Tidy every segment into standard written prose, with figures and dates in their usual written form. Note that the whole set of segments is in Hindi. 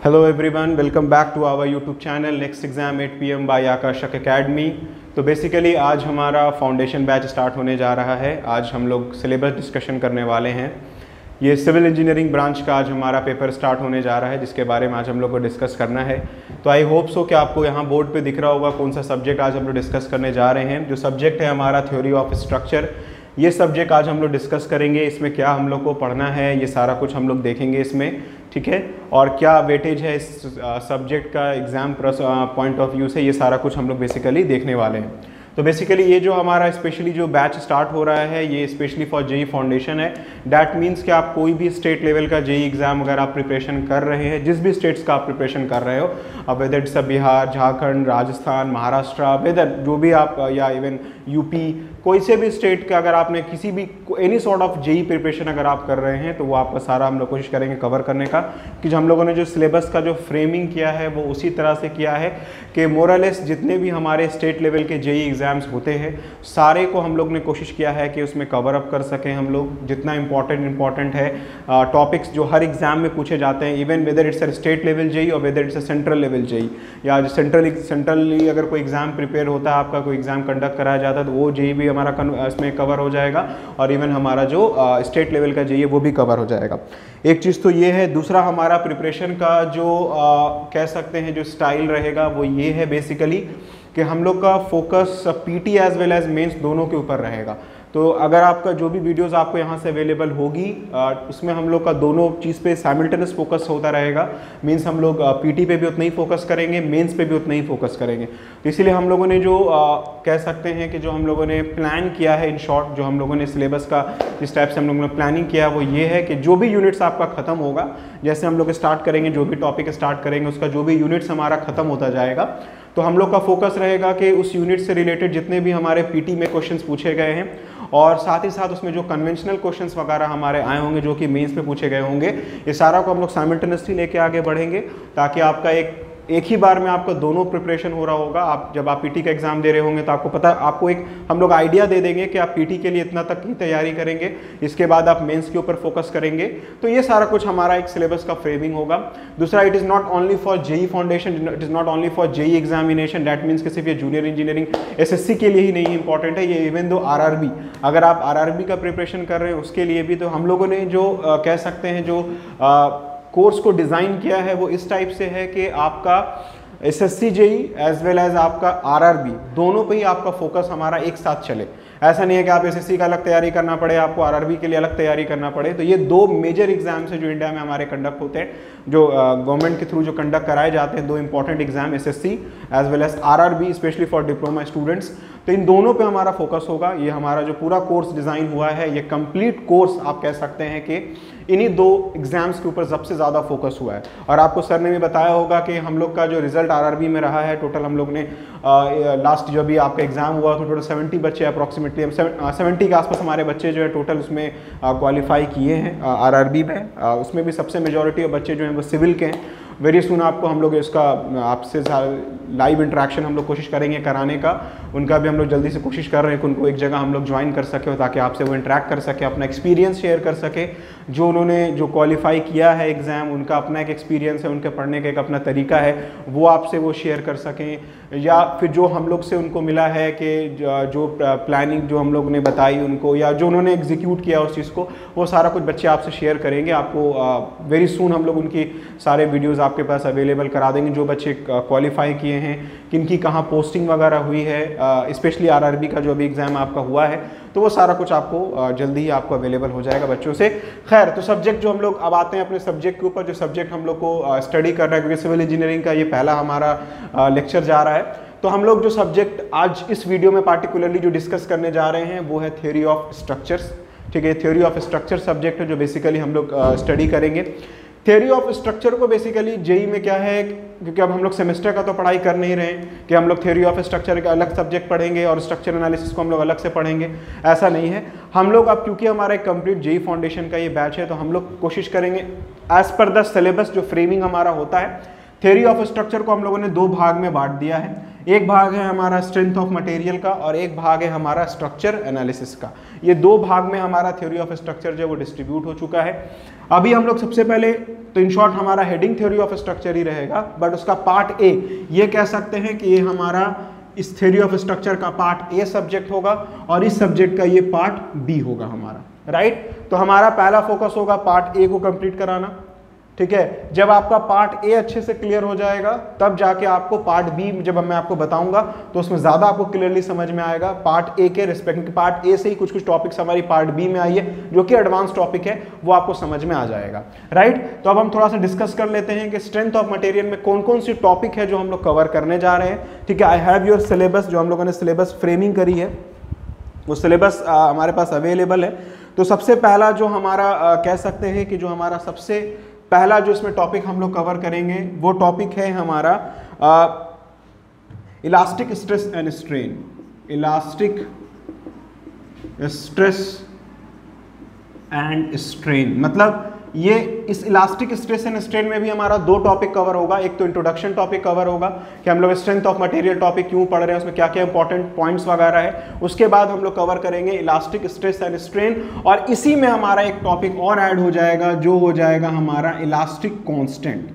Hello everyone, welcome back to our YouTube channel. Next exam 8 PM by Akashak Academy. तो बेसिकली आज हमारा फाउंडेशन बैच स्टार्ट होने जा रहा है। आज हम लोग सिलेबस डिस्कशन करने वाले हैं। ये सिविल इंजीनियरिंग ब्रांच का आज हमारा पेपर स्टार्ट होने जा रहा है, जिसके बारे में आज हम लोग को डिस्कस करना है। तो आई होप सो कि आपको यहाँ बोर्ड पे दिख रहा होगा कौन सा सब्जेक्ट आज हम लोग डिस्कस करने जा रहे हैं। जो सब्जेक्ट है हमारा थ्योरी ऑफ स्ट्रक्चर, ये सब्जेक्ट आज हम लोग डिस्कस करेंगे। इसमें क्या हम लोग को पढ़ना है, ये सारा कुछ हम लोग देखेंगे इसमें, ठीक है। और क्या वेटेज है इस सब्जेक्ट का एग्ज़ाम पॉइंट ऑफ व्यू से, ये सारा कुछ हम लोग बेसिकली देखने वाले हैं। तो बेसिकली ये जो हमारा स्पेशली जो बैच स्टार्ट हो रहा है, ये स्पेशली फॉर जेई फाउंडेशन है। डैट मीन्स कि आप कोई भी स्टेट लेवल का जेई एग्ज़ाम अगर आप प्रिपरेशन कर रहे हैं, जिस भी स्टेट्स का आप प्रिपरेशन कर रहे हो, अब whether it's Bihar, Jharkhand, Rajasthan, Maharashtra, whether जो भी आप, या इवन यूपी, कोई से भी स्टेट का अगर आपने किसी भी any sort of JE preparation अगर आप कर रहे हैं, तो वो आपका सारा हम लोग कोशिश करेंगे कवर करने का। कि हम लोगों ने जो सिलेबस का जो फ्रेमिंग किया है वो उसी तरह से किया है कि मोरलेस जितने भी हमारे स्टेट लेवल के जेई एग्ज़ाम्स होते हैं, सारे को हम लोग ने कोशिश किया है कि उसमें कवर अप कर सकें हम लोग। जितना इंपॉर्टेंट है टॉपिक्स जो हर एग्ज़ाम में पूछे जाते हैं, even whether it's a state level JE और whether it's a central level JE, या सेंट्रली अगर कोई एग्ज़ाम प्रिपेयर होता है, आपका कोई एग्ज़ाम कंडक्ट कराया जाता है, तो वो जेई भी हमारा इसमें कवर हो जाएगा। और इवन हमारा जो स्टेट लेवल का जेई है वो भी कवर हो जाएगा। एक चीज़ तो ये है। दूसरा हमारा प्रिपरेशन का जो कह सकते हैं जो स्टाइल रहेगा वो ये है बेसिकली कि हम लोग का focus PT as well as mains दोनों के ऊपर रहेगा। तो अगर आपका जो भी वीडियोस आपको यहाँ से अवेलेबल होगी, उसमें हम लोग का दोनों चीज़ पे साइमल्टेनियस फोकस होता रहेगा। मींस हम लोग पीटी पे भी उतना ही फोकस करेंगे, मेंस पे भी उतना ही फोकस करेंगे। तो इसीलिए हम लोगों ने जो कह सकते हैं कि जो हम लोगों ने प्लान किया है, इन शॉर्ट जो हम लोगों ने सिलेबस का जिस टाइप से हम लोगों ने प्लानिंग किया है वो ये है कि जो भी यूनिट्स आपका ख़त्म होगा, जैसे हम लोग स्टार्ट करेंगे, जो भी टॉपिक स्टार्ट करेंगे, उसका जो भी यूनिट्स हमारा ख़त्म होता जाएगा, तो हम लोग का फोकस रहेगा कि उस यूनिट से रिलेटेड जितने भी हमारे पीटी में क्वेश्चंस पूछे गए हैं, और साथ ही साथ उसमें जो कन्वेंशनल क्वेश्चंस वगैरह हमारे आए होंगे जो कि मेंस में पूछे गए होंगे, ये सारा को हम लोग साइमल्टेनियसली लेके आगे बढ़ेंगे, ताकि आपका एक ही बार में आपका दोनों प्रिपरेशन हो रहा होगा। आप जब आप पीटी का एग्जाम दे रहे होंगे तो आपको पता, आपको एक हम लोग आइडिया दे देंगे कि आप पीटी के लिए इतना तक की तैयारी करेंगे, इसके बाद आप मेंस के ऊपर फोकस करेंगे। तो ये सारा कुछ हमारा एक सिलेबस का फ्रेमिंग होगा। दूसरा, it is not only for JE foundation, it is not only for JE examination. That means कि सिर्फ ये जूनियर इंजीनियरिंग एसएससी के लिए ही नहीं इंपॉर्टेंट है, ये इवन दो आरआरबी, अगर आप आरआरबी का प्रिपरेशन कर रहे हैं उसके लिए भी। तो हम लोगों ने जो कह सकते हैं जो कोर्स को डिज़ाइन किया है वो इस टाइप से है कि आपका SSC JE as well as आपका आरआरबी, दोनों पे ही आपका फोकस हमारा एक साथ चले। ऐसा नहीं है कि आप एसएससी का अलग तैयारी करना पड़े, आपको आरआरबी के लिए अलग तैयारी करना पड़े। तो ये दो मेजर एग्जाम्स हैं जो इंडिया में हमारे कंडक्ट होते हैं, जो गवर्नमेंट के थ्रू जो कंडक्ट कराए जाते हैं, दो important exam, SSC as well as RRB, specially for diploma students. तो इन दोनों पे हमारा फोकस होगा। ये हमारा जो पूरा कोर्स डिज़ाइन हुआ है, ये कंप्लीट कोर्स आप कह सकते हैं कि इन्हीं दो एग्जाम्स के ऊपर सबसे ज़्यादा फोकस हुआ है। और आपको सर ने भी बताया होगा कि हम लोग का जो रिजल्ट आरआरबी में रहा है, टोटल हम लोग ने लास्ट जो भी आपका एग्जाम हुआ तो टोटल 70 बच्चे अप्रॉक्सीमेटली 70 के आसपास हमारे बच्चे जो है टोटल उसमें क्वालिफाई किए हैं आरआरबी में। उसमें भी सबसे मेजॉरिटी ऑफ बच्चे जो हैं वो सिविल के हैं। वेरी सुन आपको हम लोग इसका आपसे लाइव इंटरेक्शन हम लोग कोशिश करेंगे कराने का। उनका भी हम लोग जल्दी से कोशिश कर रहे हैं कि उनको एक जगह हम लोग ज्वाइन कर सके, ताकि आपसे वो इंटरेक्ट कर सके, अपना एक्सपीरियंस शेयर कर सके। जो उन्होंने जो क्वालिफाई किया है एग्ज़ाम, उनका अपना एक एक्सपीरियंस है, उनके पढ़ने का एक अपना तरीका है, वो आपसे वो शेयर कर सकें। या फिर जो हम लोग से उनको मिला है कि जो प्लानिंग जो हम लोग ने बताई उनको, या जो उन्होंने एग्जीक्यूट किया उस चीज़ को, वो सारा कुछ बच्चे आपसे शेयर करेंगे। आपको वेरी सून हम लोग उनकी सारे वीडियोज़ आपके पास अवेलेबल करा देंगे। जो बच्चे क्वालिफाई किए हैं, किनकी कहाँ पोस्टिंग वगैरह हुई है, स्पेशली आरआरबी का जो अभी एग्ज़ाम आपका हुआ है, तो वो सारा कुछ आपको जल्दी ही आपको अवेलेबल हो जाएगा बच्चों से। खैर, तो सब्जेक्ट जो हम लोग अब आते हैं अपने सब्जेक्ट के ऊपर, जो सब्जेक्ट हम लोग को स्टडी कर रहा है, क्योंकि सिविल इंजीनियरिंग का ये पहला हमारा लेक्चर जा रहा है। तो हम लोग जो सब्जेक्ट आज इस वीडियो में पार्टिकुलरली जो डिस्कस करने जा रहे हैं वो है थ्योरी ऑफ स्ट्रक्चर्स, ठीक है। थ्योरी ऑफ स्ट्रक्चर सब्जेक्ट है जो बेसिकली हम लोग स्टडी करेंगे। थ्योरी ऑफ स्ट्रक्चर को बेसिकली जेई में क्या है, क्योंकि अब हम लोग सेमेस्टर का तो पढ़ाई कर नहीं रहे कि हम लोग थ्योरी ऑफ स्ट्रक्चर का अलग सब्जेक्ट पढ़ेंगे और स्ट्रक्चर एनालिसिस को हम लोग अलग से पढ़ेंगे, ऐसा नहीं है। हम लोग अब क्योंकि हमारा एक कंप्लीट जेई फाउंडेशन का ये बैच है, तो हम लोग कोशिश करेंगे एज पर द सिलेबस जो फ्रेमिंग हमारा होता है, थ्योरी ऑफ स्ट्रक्चर को हम लोगों ने दो भाग में बांट दिया है। एक भाग है हमारा स्ट्रेंथ ऑफ मटेरियल का और एक भाग है हमारा स्ट्रक्चर एनालिसिस का। ये दो भाग में हमारा थ्योरी ऑफ स्ट्रक्चर जो है वो डिस्ट्रीब्यूट हो चुका है। अभी हम लोग सबसे पहले तो इन शॉर्ट हमारा हेडिंग थ्योरी ऑफ स्ट्रक्चर ही रहेगा, बट उसका पार्ट ए ये कह सकते हैं कि ये हमारा इस थ्योरी ऑफ स्ट्रक्चर का पार्ट ए सब्जेक्ट होगा और इस सब्जेक्ट का ये पार्ट बी होगा हमारा, राइट। तो हमारा पहला फोकस होगा पार्ट ए को कंप्लीट कराना, ठीक है। जब आपका पार्ट ए अच्छे से क्लियर हो जाएगा तब जाके आपको पार्ट बी जब मैं आपको बताऊंगा तो उसमें ज्यादा आपको क्लियरली समझ में आएगा पार्ट ए के रिस्पेक्ट, क्योंकि पार्ट ए से ही कुछ कुछ टॉपिक्स हमारी पार्ट बी में आई है जो कि एडवांस टॉपिक है, वो आपको समझ में आ जाएगा, राइट। तो अब हम थोड़ा सा डिस्कस कर लेते हैं कि स्ट्रेंथ ऑफ मटेरियल में कौन कौन सी टॉपिक है जो हम लोग कवर करने जा रहे हैं, ठीक है। आई हैव योर सिलेबस, जो हम लोगों ने सिलेबस फ्रेमिंग करी है वो सिलेबस हमारे पास अवेलेबल है। तो सबसे पहला जो हमारा कह सकते हैं कि जो हमारा सबसे पहला जो इसमें टॉपिक हम लोग कवर करेंगे वो टॉपिक है हमारा elastic stress and strain. Elastic stress and strain मतलब ये इस इलास्टिक स्ट्रेस एंड स्ट्रेन में भी हमारा दो टॉपिक कवर होगा। एक तो इंट्रोडक्शन टॉपिक कवर होगा कि हम लोग स्ट्रेंथ ऑफ मटेरियल टॉपिक क्यों पढ़ रहे हैं, उसमें क्या क्या इंपॉर्टेंट पॉइंट्स वगैरह है। उसके बाद हम लोग कवर करेंगे इलास्टिक स्ट्रेस एंड स्ट्रेन और इसी में हमारा एक टॉपिक और ऐड हो जाएगा जो हो जाएगा हमारा इलास्टिक कांस्टेंट।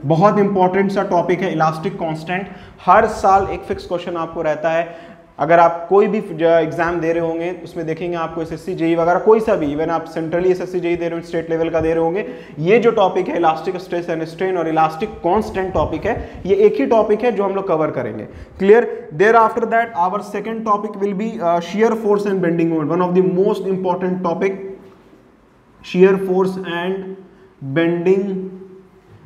बहुत इंपॉर्टेंट सा टॉपिक है इलास्टिक कांस्टेंट। हर साल एक फिक्स क्वेश्चन आपको रहता है। अगर आप कोई भी एग्जाम दे रहे होंगे उसमें देखेंगे आपको एसएससी जेई वगैरह कोई सा भी, इवन आप सेंट्रली एसएससी जेई दे रहे हो, स्टेट लेवल का दे रहे होंगे, ये जो टॉपिक है इलास्टिक स्ट्रेस एंड स्ट्रेन और इलास्टिक कांस्टेंट टॉपिक है, ये एक ही टॉपिक है जो हम लोग कवर करेंगे। Clear. Thereafter that our second topic will be shear force and bending moment, one of the most important topic, shear force and bending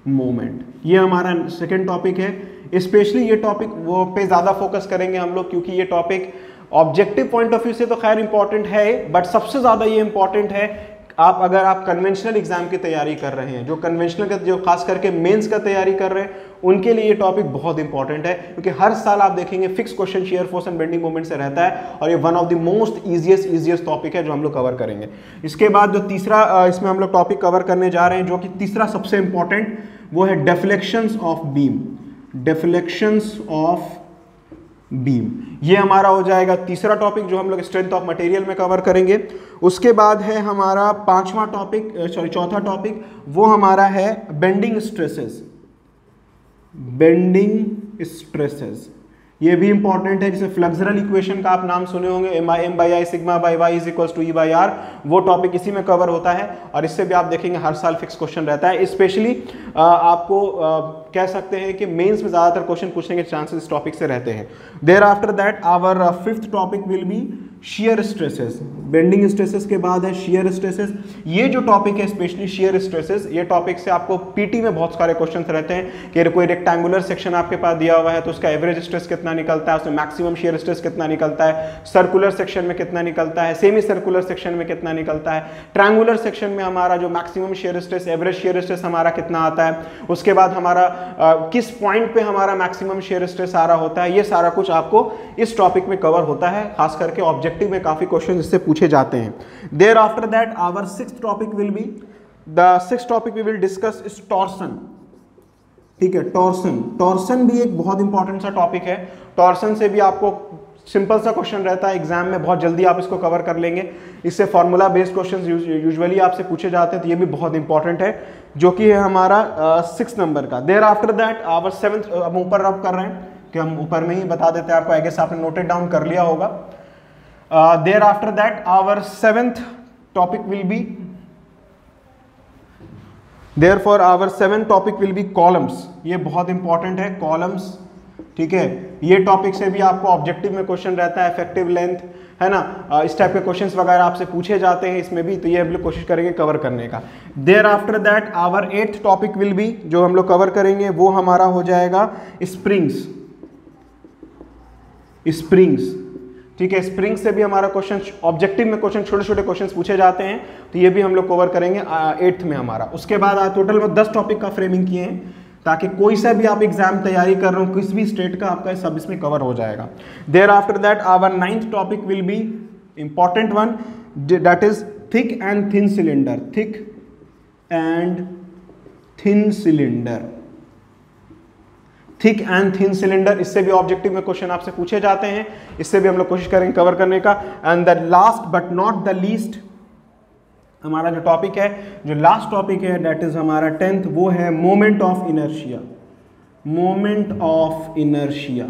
moment. ये हमारा सेकंड टॉपिक है। स्पेशली ये टॉपिक वो पे ज़्यादा फोकस करेंगे हम लोग क्योंकि ये topic objective point of view से तो खैर इंपॉर्टेंट है, बट सबसे ज़्यादा ये इंपॉर्टेंट है अगर आप कन्वेंशनल एग्जाम की तैयारी कर रहे हैं, जो कन्वेंशनल का जो खास करके मेंस का तैयारी कर रहे हैं उनके लिए ये टॉपिक बहुत इंपॉर्टेंट है, क्योंकि हर साल आप देखेंगे fix question shear force and bending moment से रहता है और ये one of the most easiest topic है जो हम लोग कवर करेंगे। इसके बाद जो तीसरा इसमें हम लोग टॉपिक कवर करने जा रहे हैं जो कि तीसरा सबसे इंपॉर्टेंट वो है deflections of beam. Deflections of beam ये हमारा हो जाएगा तीसरा टॉपिक जो हम लोग स्ट्रेंथ ऑफ मटेरियल में कवर करेंगे। उसके बाद है हमारा चौथा टॉपिक वो हमारा है बेंडिंग स्ट्रेसेस। बेंडिंग स्ट्रेसेस ये भी इंपॉर्टेंट है, जिसे फ्लेक्सरल इक्वेशन का आप नाम सुने होंगे, M by I sigma by Y is equals to E by R, वो टॉपिक इसी में कवर होता है और इससे भी आप देखेंगे हर साल फिक्स क्वेश्चन रहता है। स्पेशली आपको कह सकते हैं कि मेंस में ज़्यादातर क्वेश्चन पूछने के चांसेस इस टॉपिक से रहते हैं। Thereafter that our fifth topic will be shear stresses. Bending stresses के बाद है शियर स्ट्रेसेस। ये जो टॉपिक है स्पेशली शियर स्ट्रेसेस, ये टॉपिक से आपको पीटी में बहुत सारे क्वेश्चन रहते हैं कि कोई रेक्टेंगुलर सेक्शन आपके पास दिया हुआ है तो उसका एवरेज स्ट्रेस कितना निकलता है, उसमें मैक्सिमम शियर स्ट्रेस कितना निकलता है, सर्कुलर सेक्शन में कितना निकलता है, सेमी सर्कुलर सेक्शन में कितना निकलता है, ट्रायंगुलर सेक्शन में हमारा जो maximum shear stress average shear stress हमारा कितना आता है, उसके बाद हमारा किस पॉइंट पे हमारा मैक्सिमम शियर स्ट्रेस आ रहा होता है, ये सारा कुछ आपको इस टॉपिक में कवर होता है। खास करके ऑब्जेक्टिव में काफी क्वेश्चन इससे पूछे जाते हैं। Thereafter that our sixth topic will be the sixth topic we will discuss is torsion. ठीक है, टॉर्सन। टॉर्सन भी एक बहुत इंपॉर्टेंट सा टॉपिक है। टॉर्सन से भी आपको सिंपल सा क्वेश्चन रहता है एग्जाम में, बहुत जल्दी आप इसको कवर कर लेंगे। इससे फॉर्मूला बेस्ड क्वेश्चन यूजुअली आपसे पूछे जाते हैं, तो ये भी बहुत इंपॉर्टेंट है जो कि है हमारा 6 नंबर का। Thereafter that our 7th, हम ऊपर रब कर रहे हैं कि हम ऊपर में ही बता देते हैं आपको, आई गेस आपने नोटेड डाउन कर लिया होगा। Thereafter that our 7th topic will be Therefore our 7th topic will be columns। ये बहुत इंपॉर्टेंट है कॉलम्स। ठीक है, ये टॉपिक से भी आपको ऑब्जेक्टिव में क्वेश्चन रहता है, इफेक्टिव लेंथ है ना, इस टाइप के क्वेश्चंस वगैरह आपसे पूछे जाते हैं इसमें भी, तो ये हम लोग कोशिश करेंगे कवर करने का। Thereafter that our 8th topic will be, जो हम लोग कवर करेंगे वो हमारा हो जाएगा स्प्रिंग्स। स्प्रिंग्स, ठीक है, स्प्रिंग से भी हमारा क्वेश्चन ऑब्जेक्टिव में क्वेश्चन छोटे छोटे क्वेश्चन पूछे जाते हैं, तो ये भी हम लोग कवर करेंगे 8th में हमारा। उसके बाद टोटल में 10 टॉपिक का फ्रेमिंग किए हैं ताकि कोई सा भी आप एग्जाम तैयारी कर रहे हो किसी भी स्टेट का, आपका सब इसमें कवर हो जाएगा। Thereafter that our 9th topic will be important one, that is thick and thin cylinder. Thick and thin cylinder. Thick and thin cylinder, इससे भी ऑब्जेक्टिव में क्वेश्चन आपसे पूछे जाते हैं, इससे भी हम लोग कोशिश करेंगे कवर करने का। And the last but not the least हमारा जो टॉपिक है, जो लास्ट टॉपिक है दैट इज हमारा 10th, वो है moment of inertia. Moment of inertia,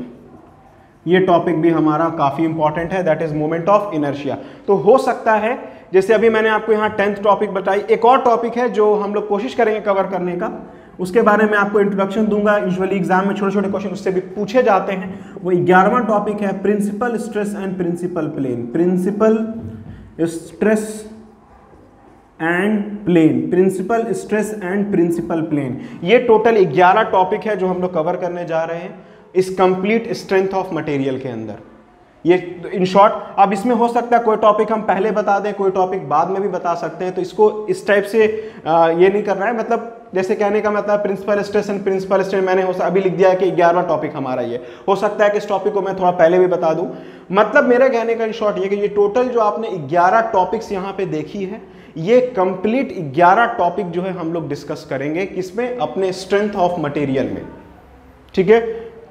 ये टॉपिक भी हमारा काफ़ी इंपॉर्टेंट है, that is moment of inertia. तो हो सकता है जैसे अभी मैंने आपको यहाँ 10th टॉपिक बताई, एक और टॉपिक है जो हम लोग कोशिश करेंगे कवर करने का, उसके बारे में आपको इंट्रोडक्शन दूंगा। यूजुअली एग्जाम में छोटे छोटे क्वेश्चन उससे भी पूछे जाते हैं। वो 11वां टॉपिक है principal stress and principal plane. Principal stress and plane, principal stress and principal plane, ये टोटल 11 टॉपिक है जो हम लोग कवर करने जा रहे हैं इस कंप्लीट स्ट्रेंथ ऑफ मटेरियल के अंदर। ये इन शॉर्ट, अब इसमें हो सकता है कोई टॉपिक हम पहले बता दें, कोई टॉपिक बाद में भी बता सकते हैं, तो इसको इस टाइप से ये नहीं करना है। मतलब जैसे कहने का मतलब principal stress and principal strain मैंने अभी लिख दिया है कि 11वां टॉपिक हमारा ये हो सकता है कि इस टॉपिक को मैं थोड़ा पहले भी बता दूं। मतलब मेरा कहने का इन शॉर्ट ये कि ये टोटल जो आपने 11 टॉपिक्स यहाँ पे देखी है, ये कंप्लीट 11 टॉपिक जो है हम लोग डिस्कस करेंगे किसमें, अपने स्ट्रेंथ ऑफ मटेरियल में। ठीक है,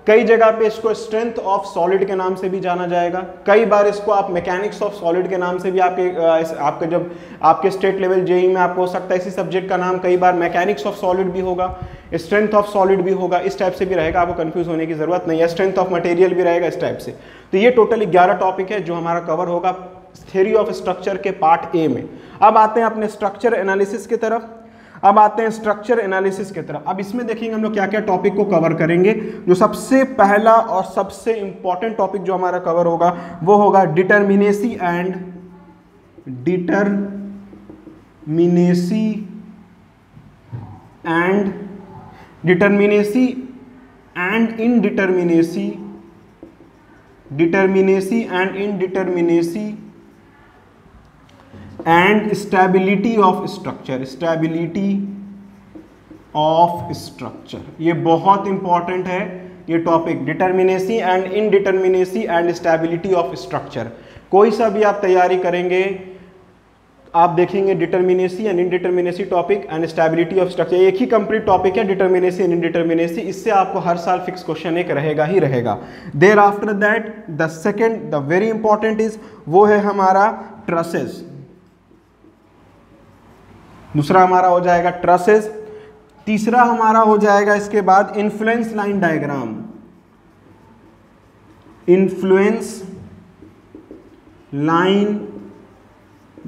कई जगह पे इसको स्ट्रेंथ ऑफ सॉलिड के नाम से भी जाना जाएगा, कई बार इसको आप मैकेनिक्स ऑफ सॉलिड के नाम से भी आपके जब आपके स्टेट लेवल जेईई में आपको हो सकता है इसी सब्जेक्ट का नाम कई बार मैकेनिक्स ऑफ सॉलिड भी होगा, स्ट्रेंथ ऑफ सॉलिड भी होगा, इस टाइप से भी रहेगा, आपको कंफ्यूज होने की जरूरत नहीं है। स्ट्रेंथ ऑफ मटेरियल भी रहेगा इस टाइप से। तो ये टोटल 11 टॉपिक है जो हमारा कवर होगा थ्योरी ऑफ स्ट्रक्चर के पार्ट ए में। अब आते हैं अपने स्ट्रक्चर एनालिसिस की तरफ। अब आते हैं स्ट्रक्चर एनालिसिस की तरफ। अब इसमें देखेंगे हम लोग क्या क्या टॉपिक को कवर करेंगे। जो सबसे पहला और सबसे इंपॉर्टेंट टॉपिक जो हमारा कवर होगा वो होगा determinacy and indeterminacy and stability of structure. ये बहुत इंपॉर्टेंट है ये topic, determinacy and indeterminacy and stability of structure. कोई सा भी आप तैयारी करेंगे आप देखेंगे determinacy and indeterminacy topic and stability of structure, एक ही कंप्लीट टॉपिक है डिटरमिनेसी एंड इनडिटरमिनेसी। इससे आपको हर साल फिक्स क्वेश्चन एक रहेगा ही रहेगा। Thereafter that the second the very important is वो है हमारा ट्रसेस। दूसरा हमारा हो जाएगा ट्रसेस। तीसरा हमारा हो जाएगा इसके बाद influence line diagram. Influence line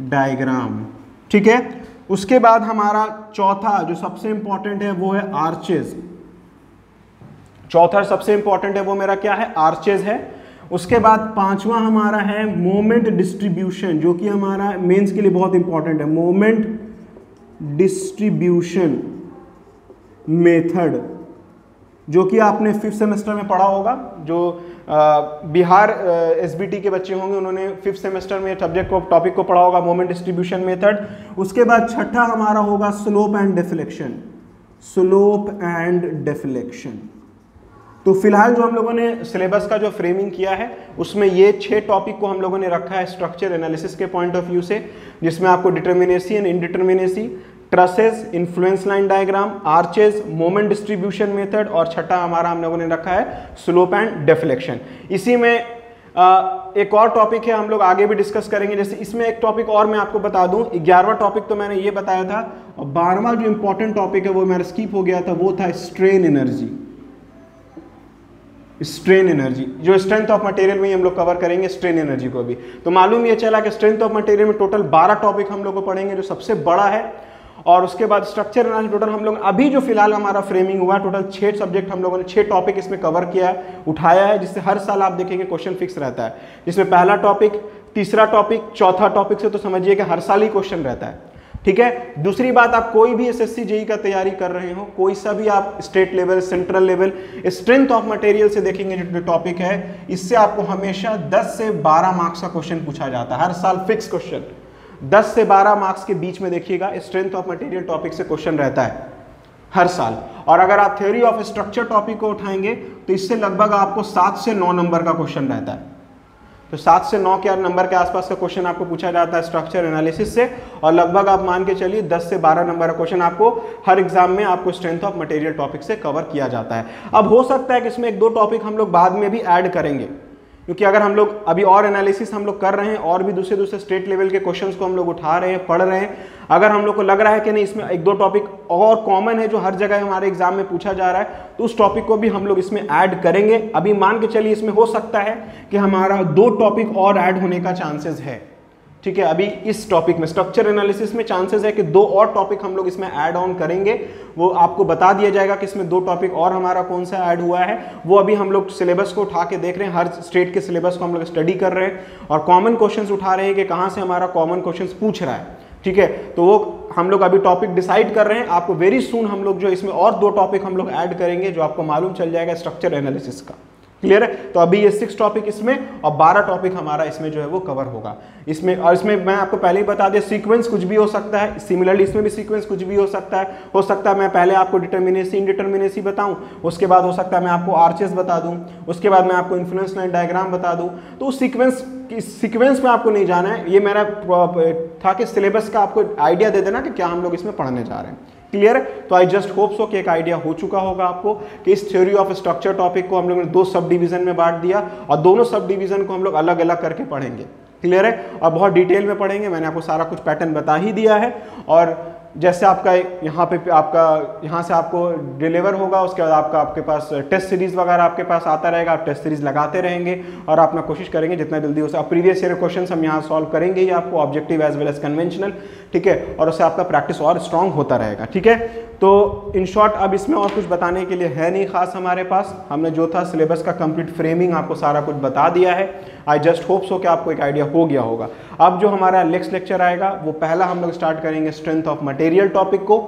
diagram, ठीक है। उसके बाद हमारा चौथा जो सबसे इंपॉर्टेंट है वो है आर्चेज। चौथा सबसे इंपॉर्टेंट है वो मेरा क्या है, आर्चेज है। उसके बाद पांचवा हमारा है मोमेंट डिस्ट्रीब्यूशन, जो कि हमारा मेंस के लिए बहुत इंपॉर्टेंट है। मोमेंट डिस्ट्रीब्यूशन मेथड, जो कि आपने 5th सेमेस्टर में पढ़ा होगा। जो बिहार एसबीटी के बच्चे होंगे उन्होंने 5th सेमेस्टर में सब्जेक्ट को टॉपिक को पढ़ा होगा, मोमेंट डिस्ट्रीब्यूशन मेथड। उसके बाद छठा हमारा होगा slope and deflection. Slope and deflection. तो फिलहाल जो हम लोगों ने सिलेबस का जो फ्रेमिंग किया है उसमें ये 6 टॉपिक को हम लोगों ने रखा है स्ट्रक्चर एनालिसिस के पॉइंट ऑफ व्यू से, जिसमें आपको determinacy and indeterminacy, trusses, influence line diagram, arches, moment distribution method और छठा हमारा हम लोगों ने रखा है स्लोप एंड डिफ्लेक्शन। इसी में एक और टॉपिक है हम लोग आगे भी डिस्कस करेंगे। जैसे इसमें एक टॉपिक और मैं आपको बता दूं, 11वां टॉपिक तो मैंने ये बताया था और 12वां जो इंपॉर्टेंट टॉपिक है वो मेरा स्किप हो गया था, वो था स्ट्रेन एनर्जी। स्ट्रेन एनर्जी जो स्ट्रेंथ ऑफ मटेरियल में हम लोग कवर करेंगे स्ट्रेन एनर्जी को भी। तो मालूम ये चला कि स्ट्रेंथ ऑफ मटेरियल में टोटल 12 टॉपिक हम लोग को पढ़ेंगे जो सबसे बड़ा है। और उसके बाद स्ट्रक्चर एनालिसिस टोटल हम लोग अभी जो फिलहाल हमारा फ्रेमिंग हुआ टोटल 6 सब्जेक्ट हम लोगों ने 6 टॉपिक इसमें कवर किया है, उठाया है, जिससे हर साल आप देखेंगे क्वेश्चन फिक्स रहता है। जिसमें पहला टॉपिक, तीसरा टॉपिक, चौथा टॉपिक से तो समझिए कि हर साल ही क्वेश्चन रहता है, ठीक है। दूसरी बात, आप कोई भी एसएससी जेईई का तैयारी कर रहे हो, कोई सा भी आप state level, central level, strength of material से देखेंगे जो टॉपिक है, इससे आपको हमेशा 10 से 12 मार्क्स का क्वेश्चन पूछा जाता है हर साल, फिक्स क्वेश्चन 10 से 12 मार्क्स के बीच में देखिएगा स्ट्रेंथ ऑफ मटेरियल टॉपिक से क्वेश्चन रहता है हर साल। और अगर आप थ्योरी ऑफ स्ट्रक्चर टॉपिक को उठाएंगे तो इससे लगभग आपको 7 से 9 नंबर का क्वेश्चन रहता है। तो 7 से 9 के नंबर के आसपास का क्वेश्चन आपको पूछा जाता है स्ट्रक्चर एनालिसिस से, और लगभग आप मान के चलिए 10 से 12 नंबर का क्वेश्चन आपको हर एग्जाम में आपको स्ट्रेंथ ऑफ मटेरियल टॉपिक से कवर किया जाता है। अब हो सकता है कि इसमें 1-2 टॉपिक हम लोग बाद में भी ऐड करेंगे, क्योंकि अगर हम लोग अभी और एनालिसिस हम लोग कर रहे हैं और भी दूसरे स्टेट लेवल के क्वेश्चंस को हम लोग उठा रहे हैं, पढ़ रहे हैं, अगर हम लोग को लग रहा है कि नहीं इसमें 1-2 टॉपिक और कॉमन है जो हर जगह हमारे एग्जाम में पूछा जा रहा है, तो उस टॉपिक को भी हम लोग इसमें ऐड करेंगे। अभी मान के चलिए इसमें हो सकता है कि हमारा 2 टॉपिक और ऐड होने का चांसेस है, ठीक है। अभी इस टॉपिक में स्ट्रक्चर एनालिसिस में चांसेस है कि 2 और टॉपिक हम लोग इसमें ऐड ऑन करेंगे, वो आपको बता दिया जाएगा कि इसमें 2 टॉपिक और हमारा कौन सा ऐड हुआ है। वो अभी हम लोग सिलेबस को उठा के देख रहे हैं, हर स्टेट के सिलेबस को हम लोग स्टडी कर रहे हैं और कॉमन क्वेश्चंस उठा रहे हैं कि कहाँ से हमारा कॉमन क्वेश्चंस पूछ रहा है, ठीक है। तो वो हम लोग अभी टॉपिक डिसाइड कर रहे हैं, आपको वेरी सून हम लोग जो इसमें और 2 टॉपिक हम लोग ऐड करेंगे जो आपको मालूम चल जाएगा स्ट्रक्चर एनालिसिस का, क्लियर है। तो अभी ये 6 टॉपिक इसमें और 12 टॉपिक हमारा इसमें जो है वो कवर होगा इसमें। और इसमें मैं आपको पहले ही बता दिया सीक्वेंस कुछ भी हो सकता है, सिमिलरली इसमें भी सीक्वेंस कुछ भी हो सकता है। हो सकता है मैं पहले आपको डिटर्मिनेसी इनडिटर्मिनेसी बताऊं, उसके बाद हो सकता है मैं आपको आर्चेस बता दूं, उसके बाद मैं आपको इन्फ्लुएंस लाइन डायग्राम बता दूं। तो उस सीक्वेंस में आपको नहीं जाना है, ये मेरा था कि सिलेबस का आपको आइडिया दे देना कि क्या हम लोग इसमें पढ़ने जा रहे हैं, क्लियर है। तो आई जस्ट होप सो कि एक आइडिया हो चुका होगा आपको कि इस थ्योरी ऑफ स्ट्रक्चर टॉपिक को हम लोगों ने 2 सब डिवीजन में बांट दिया और दोनों सब डिवीजन को हम लोग अलग अलग करके पढ़ेंगे, क्लियर है, और बहुत डिटेल में पढ़ेंगे। मैंने आपको सारा कुछ पैटर्न बता ही दिया है। और जैसे आपका यहाँ पे आपका यहाँ से आपको डिलीवर होगा, उसके बाद आपके पास टेस्ट सीरीज वगैरह आपके पास आता रहेगा, आप टेस्ट सीरीज लगाते रहेंगे और अपना कोशिश करेंगे जितना जल्दी हो सके। प्रीवियस ईयर क्वेश्चंस हम यहाँ सॉल्व करेंगे ही आपको, objective as well as conventional, ठीक है, और उससे आपका प्रैक्टिस और स्ट्रॉन्ग होता रहेगा, ठीक है। तो इन शॉर्ट अब इसमें और कुछ बताने के लिए है नहीं खास हमारे पास, हमने जो था सिलेबस का कंप्लीट फ्रेमिंग आपको सारा कुछ बता दिया है। आई जस्ट होप सो कि आपको एक आइडिया हो गया होगा। अब जो हमारा नेक्स्ट लेक्चर आएगा वो पहला हम लोग स्टार्ट करेंगे स्ट्रेंथ ऑफ मटेरियल टॉपिक को,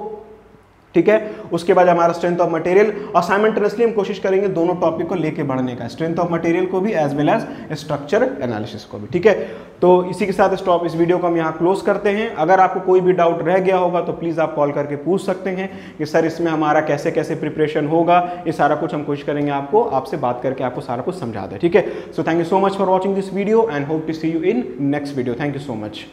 ठीक है। उसके बाद हमारा स्ट्रेंथ ऑफ मटेरियल और साइमल्टेनियसली हम कोशिश करेंगे दोनों टॉपिक को लेके बढ़ने का, स्ट्रेंथ ऑफ मटेरियल को भी as well as structure analysis को भी, ठीक है। तो इसी के साथ इस वीडियो को हम यहाँ क्लोज करते हैं। अगर आपको कोई भी डाउट रह गया होगा तो प्लीज़ आप कॉल करके पूछ सकते हैं कि सर इसमें हमारा कैसे कैसे प्रिपरेशन होगा, ये सारा कुछ हम कोशिश करेंगे आपसे बात करके आपको सारा कुछ समझा दें, ठीक है। So thank you so much for watching this video and hope to see you in next video. Thank you so much.